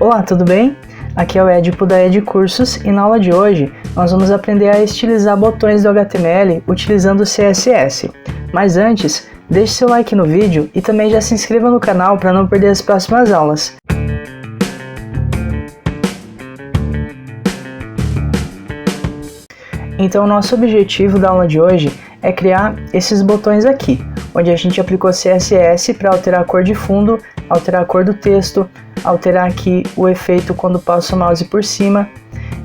Olá, tudo bem? Aqui é o Edipo da Ed Cursos e na aula de hoje nós vamos aprender a estilizar botões do HTML utilizando o CSS. Mas antes, deixe seu like no vídeo e também já se inscreva no canal para não perder as próximas aulas. Então, nosso objetivo da aula de hoje é criar esses botões aqui, onde a gente aplicou CSS para alterar a cor de fundo, alterar a cor do texto, alterar aqui o efeito quando passo o mouse por cima.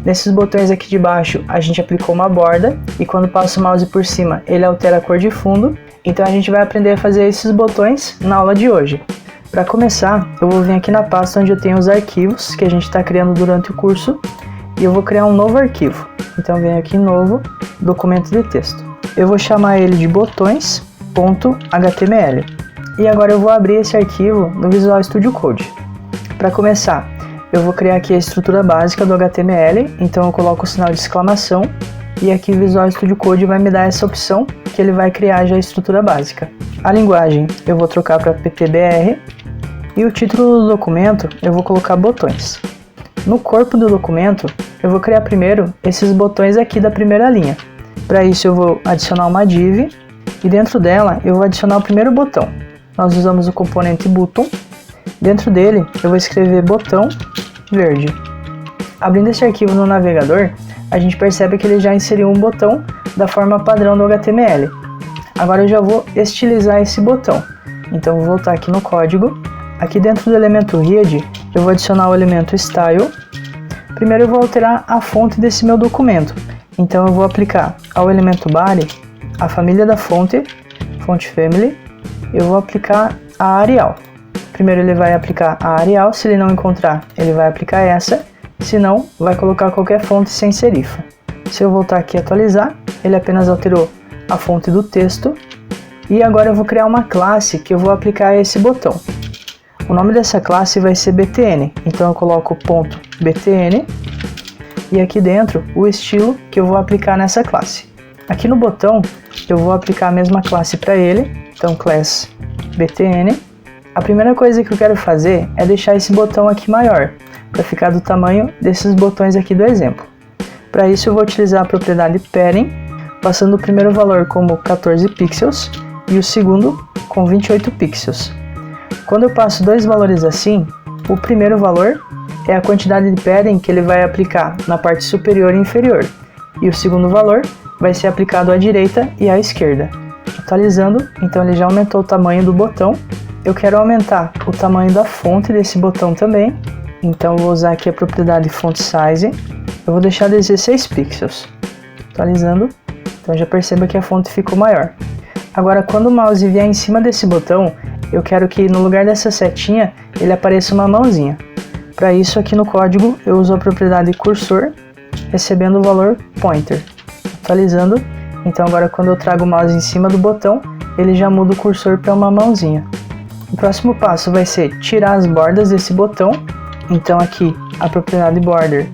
Nesses botões aqui de baixo a gente aplicou uma borda e quando passo o mouse por cima ele altera a cor de fundo. Então a gente vai aprender a fazer esses botões na aula de hoje. Para começar, eu vou vir aqui na pasta onde eu tenho os arquivos que a gente está criando durante o curso e eu vou criar um novo arquivo. Então eu venho aqui em novo, documento de texto. Eu vou chamar ele de botões.html e agora eu vou abrir esse arquivo no Visual Studio Code. Para começar, eu vou criar aqui a estrutura básica do HTML, então eu coloco o sinal de exclamação e aqui o Visual Studio Code vai me dar essa opção que ele vai criar já a estrutura básica. A linguagem eu vou trocar para PPBR e o título do documento eu vou colocar botões. No corpo do documento eu vou criar primeiro esses botões aqui da primeira linha. Para isso eu vou adicionar uma div e dentro dela eu vou adicionar o primeiro botão. Nós usamos o componente button. Dentro dele eu vou escrever botão verde. Abrindo esse arquivo no navegador, a gente percebe que ele já inseriu um botão da forma padrão do HTML. Agora eu já vou estilizar esse botão. Então vou voltar aqui no código. Aqui dentro do elemento read, eu vou adicionar o elemento style. Primeiro eu vou alterar a fonte desse meu documento. Então eu vou aplicar ao elemento body a família da fonte, font family. Eu vou aplicar a Arial. Primeiro ele vai aplicar a Arial, se ele não encontrar, ele vai aplicar essa, se não, vai colocar qualquer fonte sem serifa. Se eu voltar aqui e atualizar, ele apenas alterou a fonte do texto, e agora eu vou criar uma classe que eu vou aplicar a esse botão. O nome dessa classe vai ser btn, então eu coloco .btn, e aqui dentro o estilo que eu vou aplicar nessa classe. Aqui no botão, eu vou aplicar a mesma classe para ele, então class btn. A primeira coisa que eu quero fazer é deixar esse botão aqui maior, para ficar do tamanho desses botões aqui do exemplo. Para isso eu vou utilizar a propriedade padding, passando o primeiro valor como 14 pixels e o segundo com 28 pixels. Quando eu passo dois valores assim, o primeiro valor é a quantidade de padding que ele vai aplicar na parte superior e inferior, e o segundo valor vai ser aplicado à direita e à esquerda. Atualizando, então ele já aumentou o tamanho do botão. Eu quero aumentar o tamanho da fonte desse botão também, então eu vou usar aqui a propriedade font size, eu vou deixar 16 pixels. Atualizando, então já perceba que a fonte ficou maior. Agora quando o mouse vier em cima desse botão, eu quero que no lugar dessa setinha ele apareça uma mãozinha. Para isso aqui no código eu uso a propriedade cursor, recebendo o valor pointer. Atualizando, então agora quando eu trago o mouse em cima do botão, ele já muda o cursor para uma mãozinha. O próximo passo vai ser tirar as bordas desse botão, então aqui a propriedade border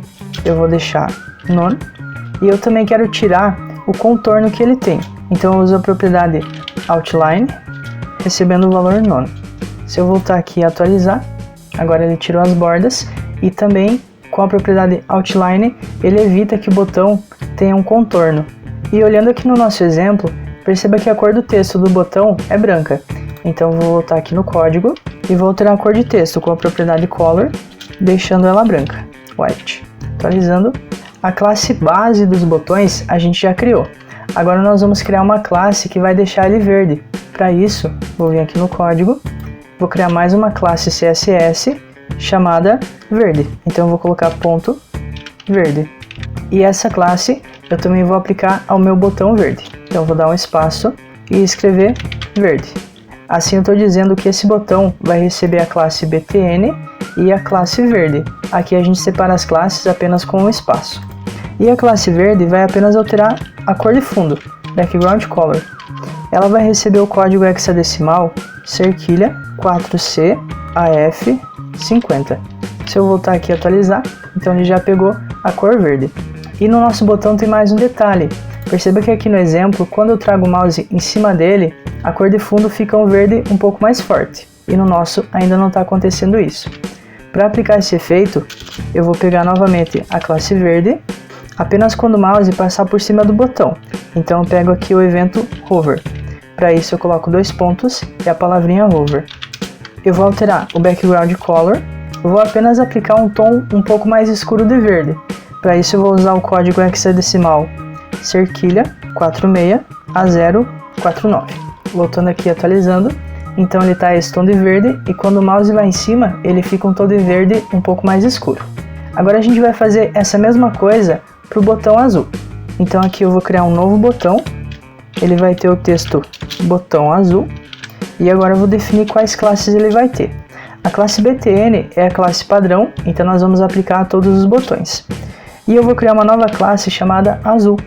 eu vou deixar none, e eu também quero tirar o contorno que ele tem, então eu uso a propriedade outline, recebendo o valor none. Se eu voltar aqui e atualizar, agora ele tirou as bordas, e também com a propriedade outline ele evita que o botão tenha um contorno. E olhando aqui no nosso exemplo, perceba que a cor do texto do botão é branca. Então vou voltar aqui no código e vou alterar a cor de texto com a propriedade color, deixando ela branca, white. Atualizando, a classe base dos botões a gente já criou. Agora nós vamos criar uma classe que vai deixar ele verde. Para isso, vou vir aqui no código, vou criar mais uma classe CSS chamada verde. Então eu vou colocar ponto verde. E essa classe eu também vou aplicar ao meu botão verde. Então eu vou dar um espaço e escrever verde. Assim eu estou dizendo que esse botão vai receber a classe btn e a classe verde. Aqui a gente separa as classes apenas com um espaço. E a classe verde vai apenas alterar a cor de fundo, background color. Ela vai receber o código hexadecimal cerquilha 4CAF50. Se eu voltar aqui e atualizar, então ele já pegou a cor verde. E no nosso botão tem mais um detalhe. Perceba que aqui no exemplo, quando eu trago o mouse em cima dele, a cor de fundo fica um verde um pouco mais forte. E no nosso ainda não está acontecendo isso. Para aplicar esse efeito, eu vou pegar novamente a classe verde, apenas quando o mouse passar por cima do botão. Então eu pego aqui o evento hover. Para isso eu coloco 2 pontos e a palavrinha hover. Eu vou alterar o background color, eu vou apenas aplicar um tom um pouco mais escuro de verde. Para isso eu vou usar o código hexadecimal cerquilha 46A049. Voltando aqui atualizando, então ele está esse tom de verde e quando o mouse vai em cima ele fica um tom de verde um pouco mais escuro. Agora a gente vai fazer essa mesma coisa para o botão azul. Então aqui eu vou criar um novo botão, ele vai ter o texto botão azul e agora eu vou definir quais classes ele vai ter. A classe BTN é a classe padrão, então nós vamos aplicar a todos os botões. E eu vou criar uma nova classe chamada azul.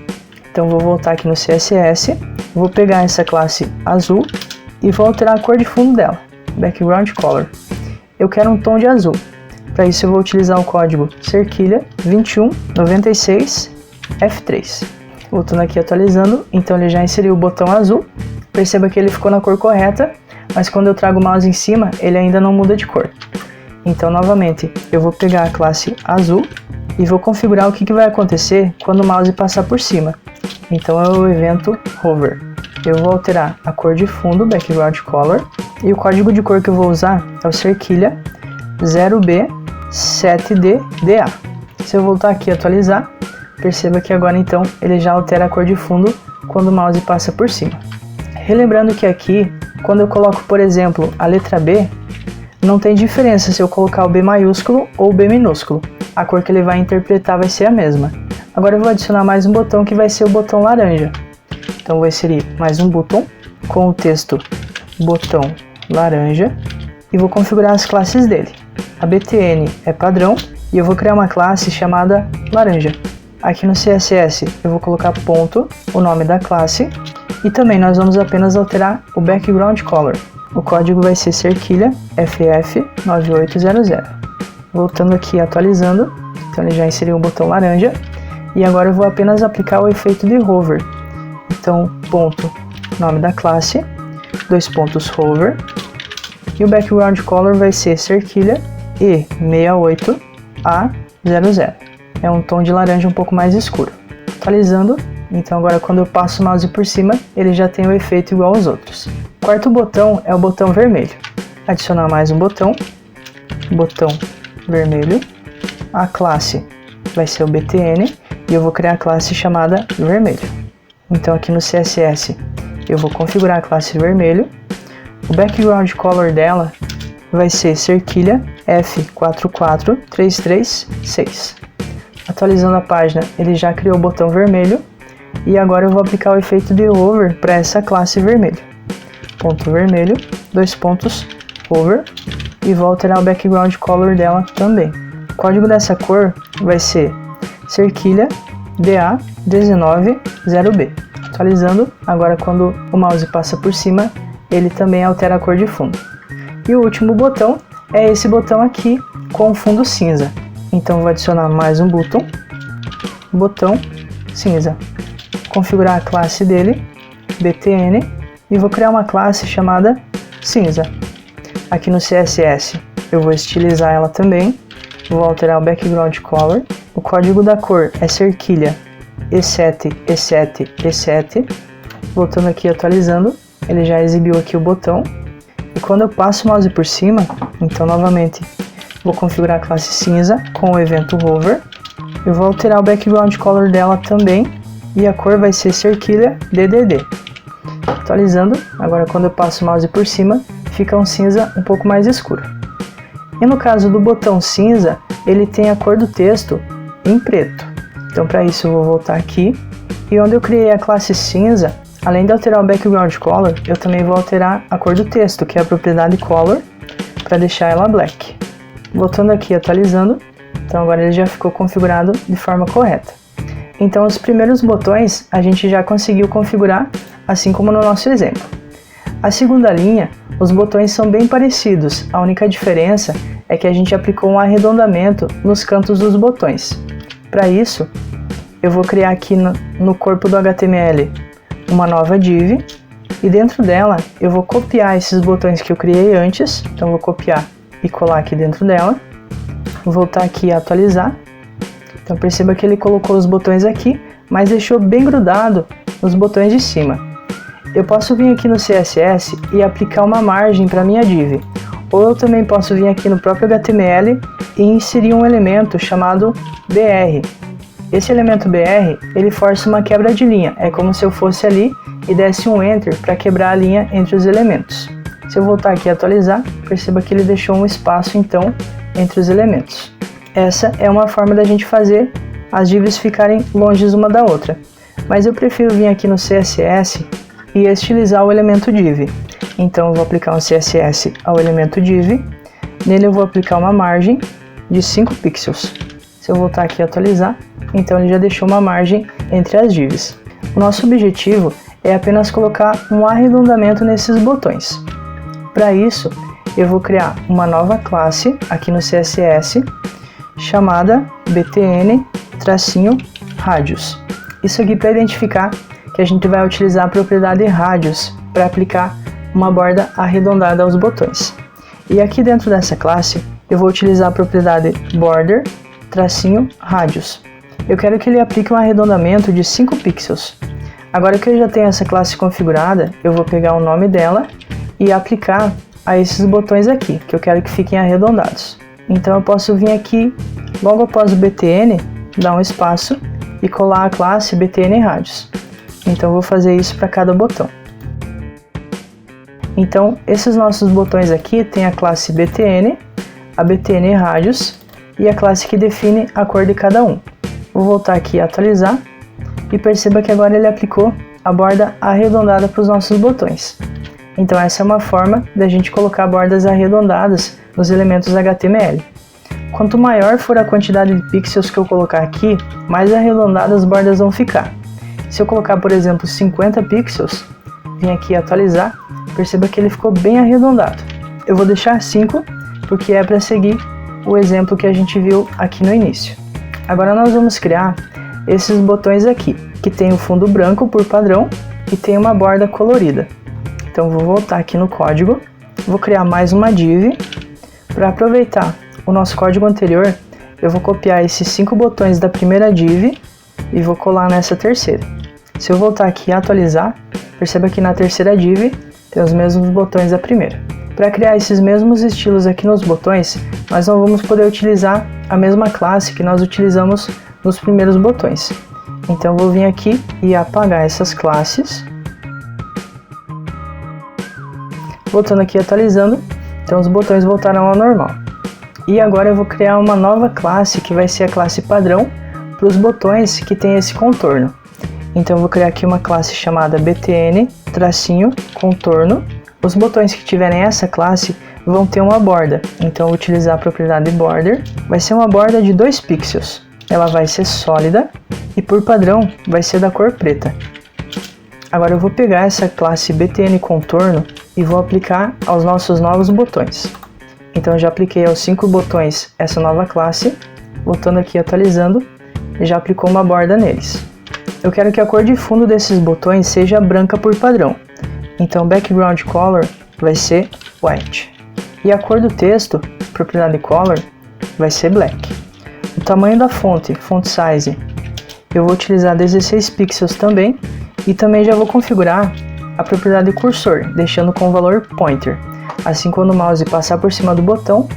Então vou voltar aqui no CSS, vou pegar essa classe azul e vou alterar a cor de fundo dela, background color. Eu quero um tom de azul. Para isso eu vou utilizar o código cerquilha 2196 F3. Voltando aqui atualizando, então ele já inseriu o botão azul. Perceba que ele ficou na cor correta, mas quando eu trago o mouse em cima, ele ainda não muda de cor. Então novamente, eu vou pegar a classe azul e vou configurar o que vai acontecer quando o mouse passar por cima. Então é o evento hover. Eu vou alterar a cor de fundo, background color, e o código de cor que eu vou usar é o cerquilha 0B7DDA. Se eu voltar aqui e atualizar, perceba que agora então ele já altera a cor de fundo quando o mouse passa por cima. Relembrando que aqui, quando eu coloco, por exemplo, a letra B, não tem diferença se eu colocar o B maiúsculo ou o B minúsculo. A cor que ele vai interpretar vai ser a mesma. Agora eu vou adicionar mais um botão que vai ser o botão laranja. Então vou inserir mais um botão com o texto botão laranja e vou configurar as classes dele. A BTN é padrão e eu vou criar uma classe chamada laranja. Aqui no CSS eu vou colocar ponto, o nome da classe, e também nós vamos apenas alterar o background color. O código vai ser cerquilha FF9800. Voltando aqui atualizando, então ele já inseriu o botão laranja e agora eu vou apenas aplicar o efeito de hover. Então ponto, nome da classe, 2 pontos hover, e o background color vai ser cerquilha E68A00. É um tom de laranja um pouco mais escuro. Atualizando, então agora quando eu passo o mouse por cima, ele já tem o efeito igual aos outros. O quarto botão é o botão vermelho. Adicionar mais um botão vermelho. A classe vai ser o BTN e eu vou criar a classe chamada vermelho. Então aqui no CSS eu vou configurar a classe vermelho. O background color dela vai ser cerquilha F44336. Atualizando a página, ele já criou o botão vermelho e agora eu vou aplicar o efeito de hover para essa classe vermelho. Ponto vermelho, 2 pontos hover e vou alterar o background color dela também. O código dessa cor vai ser cerquilha DA190B. Atualizando, agora quando o mouse passa por cima, ele também altera a cor de fundo. E o último botão é esse botão aqui com fundo cinza. Então vou adicionar mais um botão cinza. Configurar a classe dele, BTN, e vou criar uma classe chamada cinza. Aqui no CSS eu vou estilizar ela também, vou alterar o background color. O código da cor é cerquilha E7. Voltando aqui atualizando, ele já exibiu aqui o botão. E quando eu passo o mouse por cima, então novamente vou configurar a classe cinza com o evento hover. Eu vou alterar o background color dela também e a cor vai ser cerquilha DDD. Atualizando, agora quando eu passo o mouse por cima, fica um cinza um pouco mais escuro. E no caso do botão cinza, ele tem a cor do texto em preto. Então para isso eu vou voltar aqui e onde eu criei a classe cinza, além de alterar o background color, eu também vou alterar a cor do texto, que é a propriedade color, para deixar ela black. Voltando aqui atualizando, então agora ele já ficou configurado de forma correta. Então os primeiros botões a gente já conseguiu configurar, assim como no nosso exemplo. A segunda linha, os botões são bem parecidos, a única diferença é que a gente aplicou um arredondamento nos cantos dos botões. Para isso, eu vou criar aqui no corpo do HTML uma nova div, e dentro dela eu vou copiar esses botões que eu criei antes, então vou copiar e colar aqui dentro dela. Vou voltar aqui e atualizar. Então perceba que ele colocou os botões aqui, mas deixou bem grudado nos botões de cima. Eu posso vir aqui no CSS e aplicar uma margem para minha div. Ou eu também posso vir aqui no próprio HTML e inserir um elemento chamado BR. Esse elemento BR, ele força uma quebra de linha. É como se eu fosse ali e desse um Enter para quebrar a linha entre os elementos. Se eu voltar aqui e atualizar, perceba que ele deixou um espaço então entre os elementos. Essa é uma forma da gente fazer as divs ficarem longe uma da outra. Mas eu prefiro vir aqui no CSS e estilizar o elemento div. Então eu vou aplicar um CSS ao elemento div. Nele eu vou aplicar uma margem de 5 pixels. Se eu voltar aqui e atualizar, então ele já deixou uma margem entre as divs. O nosso objetivo é apenas colocar um arredondamento nesses botões. Para isso, eu vou criar uma nova classe aqui no CSS chamada btn-radius. Isso aqui para identificar que a gente vai utilizar a propriedade radius para aplicar uma borda arredondada aos botões. E aqui dentro dessa classe, eu vou utilizar a propriedade border-radius. Eu quero que ele aplique um arredondamento de 5 pixels. Agora que eu já tenho essa classe configurada, eu vou pegar o nome dela e aplicar a esses botões aqui, que eu quero que fiquem arredondados. Então eu posso vir aqui, logo após o btn, dar um espaço e colar a classe btn-radius. Então eu vou fazer isso para cada botão. Então esses nossos botões aqui tem a classe btn, a btn-radius e a classe que define a cor de cada um. Vou voltar aqui e atualizar e perceba que agora ele aplicou a borda arredondada para os nossos botões. Então essa é uma forma da gente colocar bordas arredondadas nos elementos HTML. Quanto maior for a quantidade de pixels que eu colocar aqui, mais arredondadas as bordas vão ficar. Se eu colocar, por exemplo, 50 pixels, vim aqui atualizar, perceba que ele ficou bem arredondado. Eu vou deixar 5, porque é para seguir o exemplo que a gente viu aqui no início. Agora nós vamos criar esses botões aqui, que tem o fundo branco por padrão e tem uma borda colorida. Então vou voltar aqui no código, vou criar mais uma div. Para aproveitar o nosso código anterior, eu vou copiar esses 5 botões da primeira div e vou colar nessa terceira. Se eu voltar aqui e atualizar, perceba que na terceira div tem os mesmos botões da primeira. Para criar esses mesmos estilos aqui nos botões, nós não vamos poder utilizar a mesma classe que nós utilizamos nos primeiros botões. Então eu vou vir aqui e apagar essas classes. Voltando aqui e atualizando, então os botões voltaram ao normal. E agora eu vou criar uma nova classe que vai ser a classe padrão para os botões que tem esse contorno. Então eu vou criar aqui uma classe chamada btn-contorno. Os botões que tiverem essa classe vão ter uma borda. Então eu vou utilizar a propriedade border. Vai ser uma borda de 2 pixels. Ela vai ser sólida e por padrão vai ser da cor preta. Agora eu vou pegar essa classe btn-contorno e vou aplicar aos nossos novos botões. Então eu já apliquei aos 5 botões essa nova classe, voltando aqui e atualizando, e já aplicou uma borda neles. Eu quero que a cor de fundo desses botões seja branca por padrão, então background color vai ser white. E a cor do texto, propriedade color, vai ser black. O tamanho da fonte, font size, eu vou utilizar 16 pixels também, e também já vou configurar a propriedade cursor, deixando com o valor pointer. Assim, quando o mouse passar por cima do botão,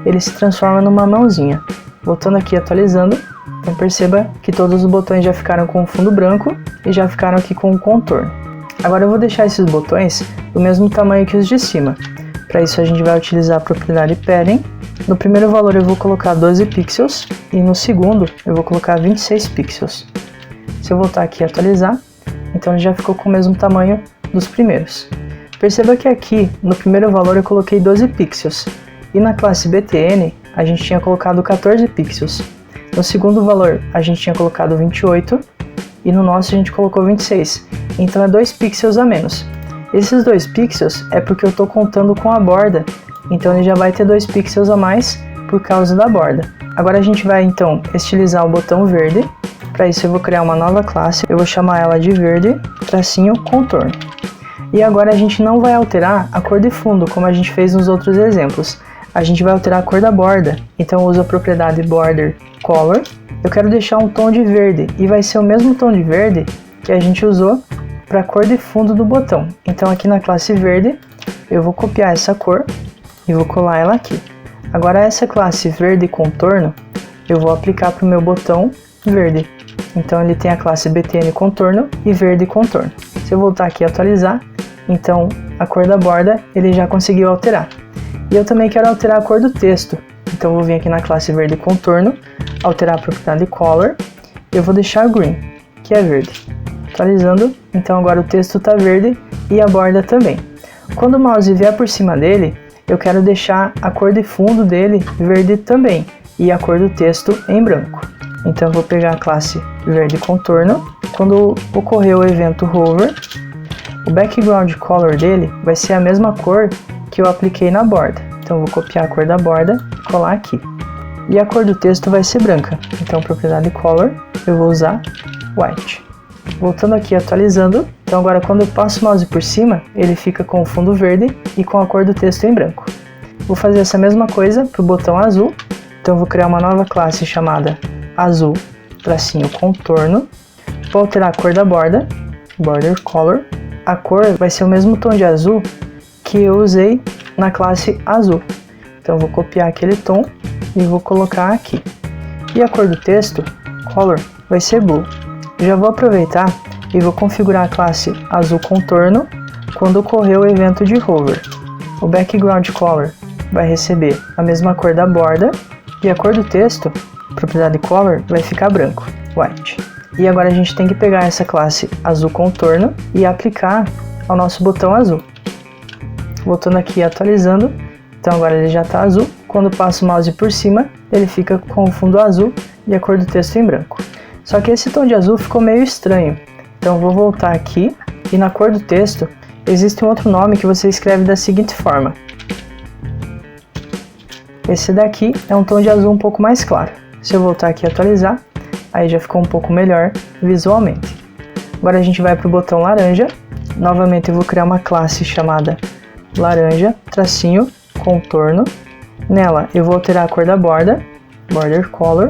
ele se transforma numa mãozinha. Voltando aqui e atualizando, então perceba que todos os botões já ficaram com o fundo branco e já ficaram aqui com o contorno. Agora eu vou deixar esses botões do mesmo tamanho que os de cima. Para isso a gente vai utilizar a propriedade padding. No primeiro valor eu vou colocar 12 pixels e no segundo eu vou colocar 26 pixels. Se eu voltar aqui e atualizar, então ele já ficou com o mesmo tamanho dos primeiros. Perceba que aqui, no primeiro valor, eu coloquei 12 pixels, e na classe btn, a gente tinha colocado 14 pixels. No segundo valor, a gente tinha colocado 28, e no nosso a gente colocou 26, então é 2 pixels a menos. Esses 2 pixels é porque eu estou contando com a borda, então ele já vai ter 2 pixels a mais por causa da borda. Agora a gente vai então estilizar o botão verde. Para isso eu vou criar uma nova classe, eu vou chamar ela de verde-contorno. E agora a gente não vai alterar a cor de fundo, como a gente fez nos outros exemplos. a gente vai alterar a cor da borda. Então eu uso a propriedade Border Color. Eu quero deixar um tom de verde e vai ser o mesmo tom de verde que a gente usou para a cor de fundo do botão. Então aqui na classe verde eu vou copiar essa cor e vou colar ela aqui. Agora essa classe verde contorno eu vou aplicar para o meu botão verde. Então ele tem a classe BTN contorno e verde contorno. Se eu voltar aqui e atualizar, então a cor da borda ele já conseguiu alterar. E eu também quero alterar a cor do texto. Então eu vou vir aqui na classe verde contorno, alterar a propriedade color, eu vou deixar green, que é verde. Atualizando, então agora o texto está verde e a borda também. Quando o mouse vier por cima dele, eu quero deixar a cor de fundo dele verde também e a cor do texto em branco. Então eu vou pegar a classe verde contorno. Quando ocorrer o evento hover, o background color dele vai ser a mesma cor que eu apliquei na borda. Então eu vou copiar a cor da borda e colar aqui. E a cor do texto vai ser branca. Então propriedade color, eu vou usar white. Voltando aqui, atualizando. Então agora quando eu passo o mouse por cima, ele fica com o fundo verde e com a cor do texto em branco. Vou fazer essa mesma coisa para o botão azul. Então eu vou criar uma nova classe chamada azul tracinho contorno. Vou alterar a cor da borda, border color. A cor vai ser o mesmo tom de azul que eu usei na classe azul. Então eu vou copiar aquele tom e vou colocar aqui. E a cor do texto, color, vai ser blue. Já vou aproveitar e vou configurar a classe azul contorno quando ocorrer o evento de hover. O background color vai receber a mesma cor da borda e a cor do texto, propriedade color, vai ficar branco, white. E agora a gente tem que pegar essa classe azul contorno e aplicar ao nosso botão azul. Voltando aqui e atualizando, então agora ele já está azul. Quando passo o mouse por cima, ele fica com o fundo azul e a cor do texto em branco. Só que esse tom de azul ficou meio estranho. Então eu vou voltar aqui e na cor do texto existe um outro nome que você escreve da seguinte forma. Esse daqui é um tom de azul um pouco mais claro. Se eu voltar aqui e atualizar, aí já ficou um pouco melhor visualmente. Agora a gente vai para o botão laranja. Novamente eu vou criar uma classe chamada laranja tracinho contorno. Nela eu vou alterar a cor da borda, border color.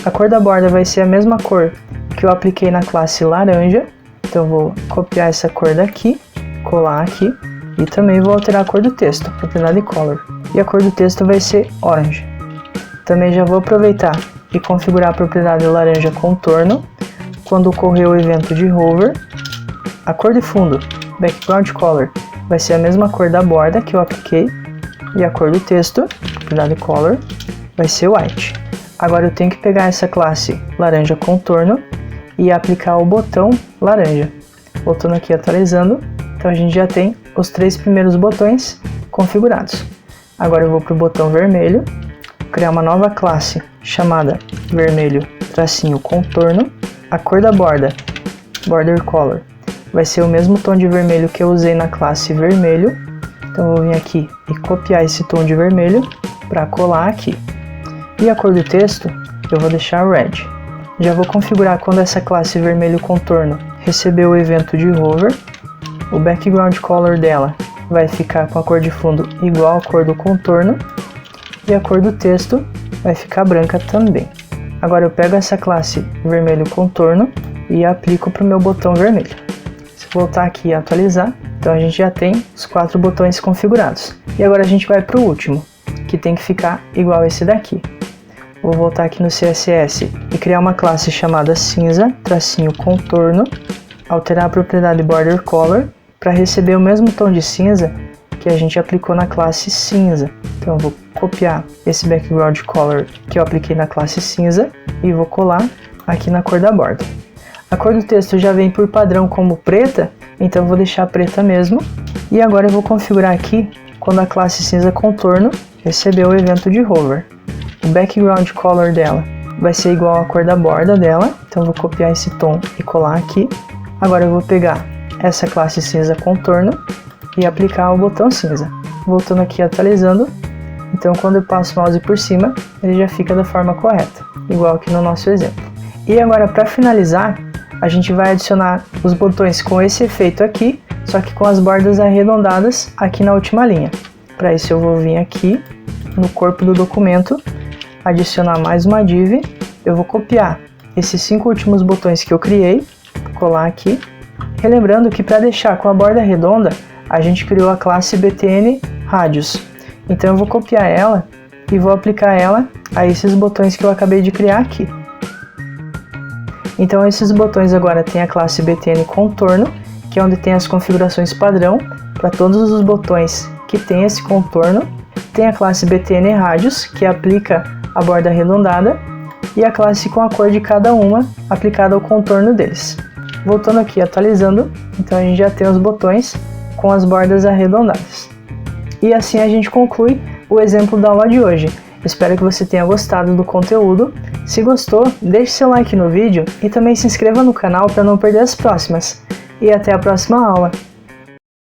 A cor da borda vai ser a mesma cor que eu apliquei na classe laranja. Então eu vou copiar essa cor daqui, colar aqui. E também vou alterar a cor do texto, propriedade color. E a cor do texto vai ser orange. Também já vou aproveitar e configurar a propriedade laranja contorno. Quando ocorrer o evento de hover, a cor de fundo, background color, vai ser a mesma cor da borda que eu apliquei. E a cor do texto, propriedade color, vai ser white. Agora eu tenho que pegar essa classe laranja contorno e aplicar o botão laranja. Voltando aqui atualizando, então a gente já tem os 3 primeiros botões configurados. Agora eu vou para o botão vermelho, criar uma nova classe chamada vermelho tracinho contorno. A cor da borda, border color, vai ser o mesmo tom de vermelho que eu usei na classe vermelho. Então eu vou vir aqui e copiar esse tom de vermelho para colar aqui. E a cor do texto eu vou deixar red. Já vou configurar quando essa classe vermelho contorno receber o evento de hover. O background color dela vai ficar com a cor de fundo igual à cor do contorno. E a cor do texto vai ficar branca também. Agora eu pego essa classe vermelho contorno e aplico para o meu botão vermelho. Se eu voltar aqui e atualizar, então a gente já tem os 4 botões configurados. E agora a gente vai para o último, que tem que ficar igual esse daqui. Vou voltar aqui no CSS e criar uma classe chamada cinza tracinho contorno. Alterar a propriedade border color para receber o mesmo tom de cinza que a gente aplicou na classe cinza. Então eu vou copiar esse background color que eu apliquei na classe cinza e vou colar aqui na cor da borda. A cor do texto já vem por padrão como preta, então eu vou deixar preta mesmo. E agora eu vou configurar aqui quando a classe cinza contorno receber o evento de hover. O background color dela vai ser igual à cor da borda dela, então eu vou copiar esse tom e colar aqui. Agora eu vou pegar essa classe cinza contorno e aplicar o botão cinza. Voltando aqui atualizando, então quando eu passo o mouse por cima, ele já fica da forma correta, igual aqui no nosso exemplo. E agora para finalizar, a gente vai adicionar os botões com esse efeito aqui, só que com as bordas arredondadas aqui na última linha. Para isso eu vou vir aqui no corpo do documento, adicionar mais uma div, eu vou copiar esses 5 últimos botões que eu criei, colar aqui, relembrando que para deixar com a borda redonda, a gente criou a classe btn radius, então eu vou copiar ela e vou aplicar ela a esses botões que eu acabei de criar aqui. Então esses botões agora tem a classe btn contorno, que é onde tem as configurações padrão para todos os botões que tem esse contorno, tem a classe btn radius, que aplica a borda arredondada, e a classe com a cor de cada uma aplicada ao contorno deles. Voltando aqui, atualizando, então a gente já tem os botões com as bordas arredondadas. E assim a gente conclui o exemplo da aula de hoje. Espero que você tenha gostado do conteúdo. Se gostou, deixe seu like no vídeo e também se inscreva no canal para não perder as próximas. E até a próxima aula!